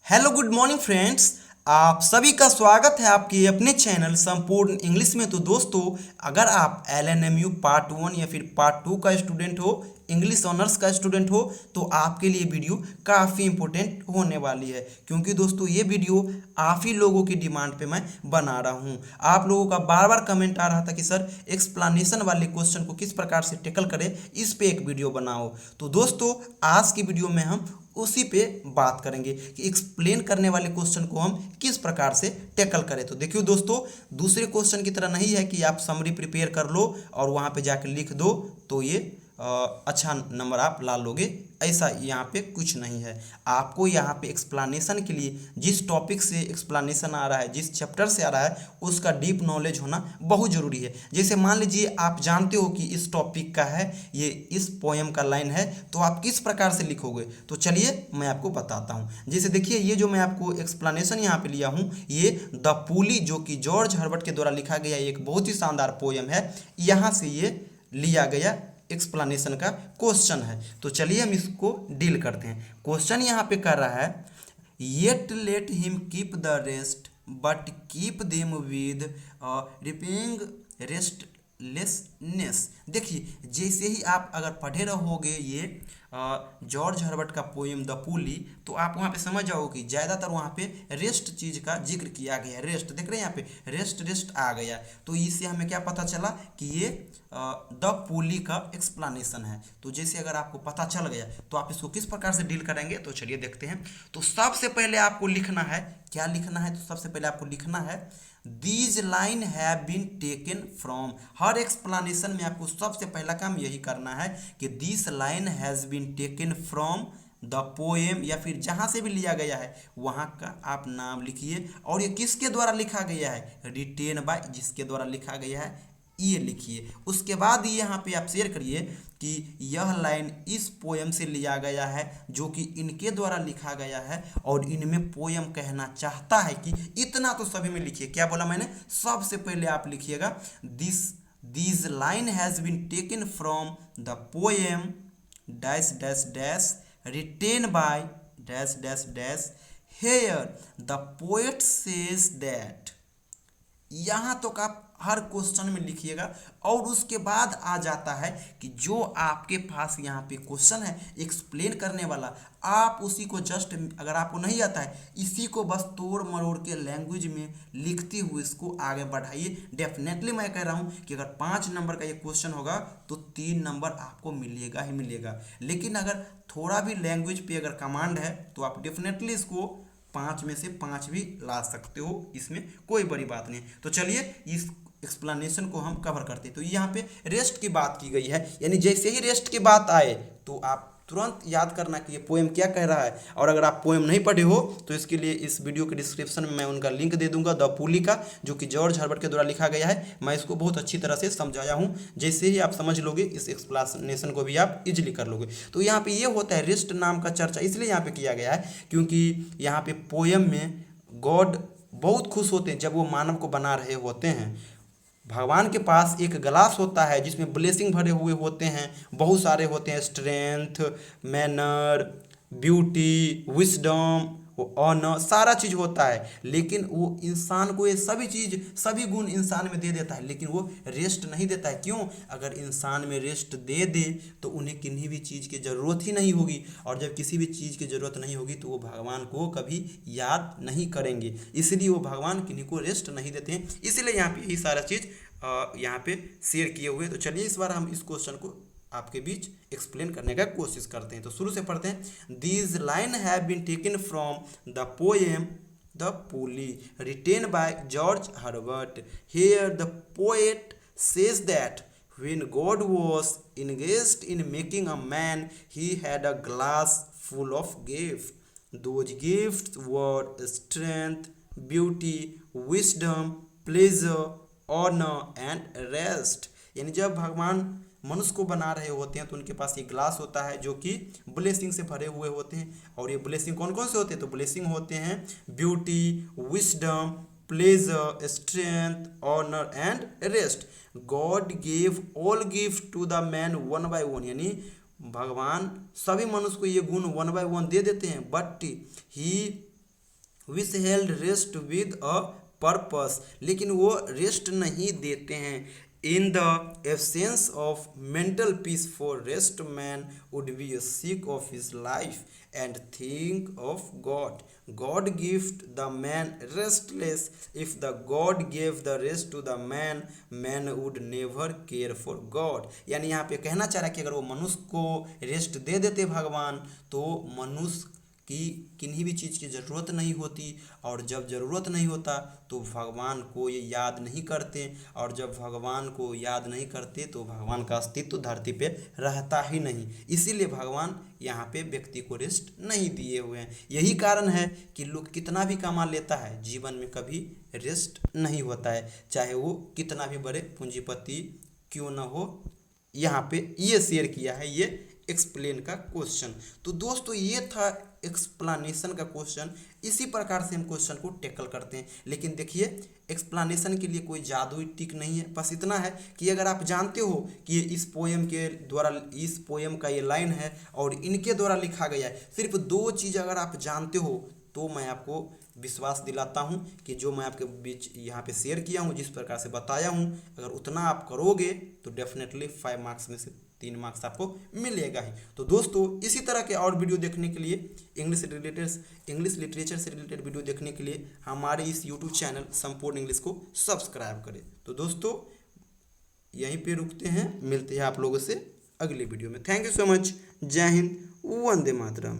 Hello good morning friends. आप सभी का स्वागत है आपके अपने चैनल संपूर्ण इंग्लिश में। तो दोस्तों, अगर आप LNMU पार्ट 1 या फिर पार्ट 2 का स्टूडेंट हो, इंग्लिश ऑनर्स का स्टूडेंट हो, तो आपके लिए वीडियो काफ़ी इंपॉर्टेंट होने वाली है, क्योंकि दोस्तों ये वीडियो आप ही लोगों की डिमांड पे मैं बना रहा हूँ। आप लोगों का बार बार कमेंट आ रहा था कि सर एक्सप्लेनेशन वाले क्वेश्चन को किस प्रकार से टैकल करें, इस पे एक वीडियो बनाओ। तो दोस्तों, आज की वीडियो में हम उसी पे बात करेंगे कि एक्सप्लेन करने वाले क्वेश्चन को हम किस प्रकार से टैकल करें। तो देखिए दोस्तों, दूसरे क्वेश्चन की तरह नहीं है कि आप समरी प्रिपेयर कर लो और वहाँ पे जाकर लिख दो तो ये अच्छा नंबर आप ला लोगे, ऐसा यहाँ पे कुछ नहीं है। आपको यहाँ पे एक्सप्लेनेशन के लिए जिस टॉपिक से एक्सप्लेनेशन आ रहा है, जिस चैप्टर से आ रहा है, उसका डीप नॉलेज होना बहुत ज़रूरी है। जैसे मान लीजिए आप जानते हो कि इस टॉपिक का है, ये इस पोएम का लाइन है, तो आप किस प्रकार से लिखोगे। तो चलिए मैं आपको बताता हूँ। जैसे देखिए, ये जो मैं आपको एक्सप्लेनेशन यहाँ पे लिया हूँ, ये द पुली, जो कि जॉर्ज हर्बर्ट के द्वारा लिखा गया एक बहुत ही शानदार पोएम है, यहाँ से ये लिया गया एक्सप्लेनेशन का क्वेश्चन है। तो चलिए हम इसको डील करते हैं। क्वेश्चन यहाँ पे कर रहा है, yet let him keep the rest but keep them with repaying restlessness. देखिए, जैसे ही आप अगर पढ़े रहोगे ये जॉर्ज हर्बर्ट का पोएम द पुली, तो आप वहाँ पे समझ जाओगे कि ज़्यादातर वहाँ पे रेस्ट चीज़ का जिक्र किया गया है। रेस्ट देख रहे हैं यहाँ पे, रेस्ट रेस्ट आ गया। तो इससे हमें क्या पता चला कि ये द पुली का एक्सप्लेनेशन है। तो जैसे अगर आपको पता चल गया तो आप इसको किस प्रकार से डील करेंगे, तो चलिए देखते हैं। तो सबसे पहले आपको लिखना है, क्या लिखना है, तो सबसे पहले आपको लिखना है these line have been taken from. हर एक्सप्लेनेशन में आपको सबसे पहला काम यही करना है कि this line has been taken from the poem, या फिर जहाँ से भी लिया गया है वहाँ का आप नाम लिखिए, और ये किसके द्वारा लिखा गया है, रिटेन बाय, जिसके द्वारा लिखा गया है ये लिखिए। उसके बाद ये यहाँ पे आप शेयर करिए कि यह लाइन इस पोएम से लिया गया है, जो कि इनके द्वारा लिखा गया है, और इनमें पोएम कहना चाहता है कि इतना तो सभी में लिखिए। क्या बोला मैंने, सबसे पहले आप लिखिएगा this line has been taken from the poem dash dash dash written by dash dash dash here the poet says that. यहाँ तो आप हर क्वेश्चन में लिखिएगा, और उसके बाद आ जाता है कि जो आपके पास यहाँ पे क्वेश्चन है एक्सप्लेन करने वाला, आप उसी को जस्ट, अगर आपको नहीं आता है, इसी को बस तोड़ मरोड़ के लैंग्वेज में लिखते हुए इसको आगे बढ़ाइए। डेफिनेटली मैं कह रहा हूँ कि अगर 5 नंबर का ये क्वेश्चन होगा तो 3 नंबर आपको मिलेगा ही मिलेगा। लेकिन अगर थोड़ा भी लैंग्वेज पे अगर कमांड है तो आप डेफिनेटली इसको 5 में से 5 भी ला सकते हो, इसमें कोई बड़ी बात नहीं। तो चलिए इस एक्सप्लेनेशन को हम कवर करते हैं। तो यहाँ पे रेस्ट की बात की गई है, यानी जैसे ही रेस्ट की बात आए तो आप तुरंत याद करना कि ये पोएम क्या कह रहा है। और अगर आप पोएम नहीं पढ़े हो तो इसके लिए इस वीडियो के डिस्क्रिप्शन में मैं उनका लिंक दे दूंगा, द पुली का, जो कि जॉर्ज हर्बर्ट के द्वारा लिखा गया है। मैं इसको बहुत अच्छी तरह से समझाया हूँ, जैसे ही आप समझ लोगे इस एक्सप्लेनेशन को भी आप इजिली कर लोगे। तो यहाँ पे ये होता है, रेस्ट नाम का चर्चा इसलिए यहाँ पे किया गया है क्योंकि यहाँ पे पोएम में गॉड बहुत खुश होते हैं जब वो मानव को बना रहे होते हैं। भगवान के पास एक ग्लास होता है जिसमें ब्लेसिंग भरे हुए होते हैं, बहुत सारे होते हैं, strength, manner, beauty, wisdom, honour, सारा चीज़ होता है। लेकिन वो इंसान को ये सभी चीज़, सभी गुण इंसान में दे देता है, लेकिन वो रेस्ट नहीं देता है। क्यों? अगर इंसान में रेस्ट दे दे तो उन्हें किन्हीं भी चीज़ की ज़रूरत ही नहीं होगी, और जब किसी भी चीज़ की ज़रूरत नहीं होगी तो वो भगवान को कभी याद नहीं करेंगे। इसलिए वो भगवान किन्हीं को रेस्ट नहीं देते हैं। इसलिए यहाँ पे यही सारा चीज़ यहाँ पे शेयर किए हुए। तो चलिए इस बार हम इस क्वेश्चन को आपके बीच एक्सप्लेन करने का कोशिश करते हैं। तो शुरू से पढ़ते हैं। These line have been taken from the poem the pulley written by George Herbert. Here the poet says that when God was engaged in making a man, he had a glass full of gifts. Those gifts were strength, beauty, wisdom, pleasure, honor and rest. यानी जब भगवान मनुष्य को बना रहे होते हैं तो उनके पास ये ग्लास होता है जो कि ब्लेसिंग से भरे हुए होते हैं। और ये ब्लेसिंग कौन कौन से होते हैं? तो ब्लेसिंग होते हैं beauty, wisdom, pleasure, strength, honour and rest. God gave all gift to the man one by one, यानी भगवान सभी मनुष्य को ये गुण वन बाय वन दे देते हैं, but he which held rest with a purpose, लेकिन वो रेस्ट नहीं देते हैं। In the absence of mental peace for rest man would be sick of his life and think of God. God gives the man restless. If the God gave the rest to the man, man would never care for God. यानी यहाँ पे कहना चाह रहा है कि अगर वो मनुष्य को रेस्ट दे देते भगवान, तो मनुष्य कि किन्हीं भी चीज़ की ज़रूरत नहीं होती, और जब ज़रूरत नहीं होता तो भगवान को ये याद नहीं करते, और जब भगवान को याद नहीं करते तो भगवान का अस्तित्व धरती पे रहता ही नहीं। इसीलिए भगवान यहाँ पे व्यक्ति को रेस्ट नहीं दिए हुए हैं। यही कारण है कि लोग कितना भी कमा लेता है, जीवन में कभी रेस्ट नहीं होता है, चाहे वो कितना भी बड़े पूंजीपति क्यों न हो। यहाँ पे ये शेयर किया है ये एक्सप्लेन का क्वेश्चन। तो दोस्तों ये था एक्सप्लेनेशन का क्वेश्चन। इसी प्रकार से हम क्वेश्चन को टैकल करते हैं, लेकिन देखिए एक्सप्लेनेशन के लिए कोई जादुई टिक नहीं है, बस इतना है कि अगर आप जानते हो कि इस पोएम के द्वारा, इस पोएम का ये लाइन है और इनके द्वारा लिखा गया है, सिर्फ दो चीज़ अगर आप जानते हो तो मैं आपको विश्वास दिलाता हूं कि जो मैं आपके बीच यहाँ पे शेयर किया हूँ, जिस प्रकार से बताया हूँ, अगर उतना आप करोगे तो डेफिनेटली 5 मार्क्स में से 3 मार्क्स आपको मिलेगा ही। तो दोस्तों इसी तरह के और वीडियो देखने के लिए, इंग्लिश लिटरेचर से रिलेटेड वीडियो देखने के लिए हमारे इस यूट्यूब चैनल संपूर्ण इंग्लिश को सब्सक्राइब करें। तो दोस्तों यहीं पे रुकते हैं, मिलते हैं आप लोगों से अगले वीडियो में। Thank you so much. जय हिंद, वंदे मातरम।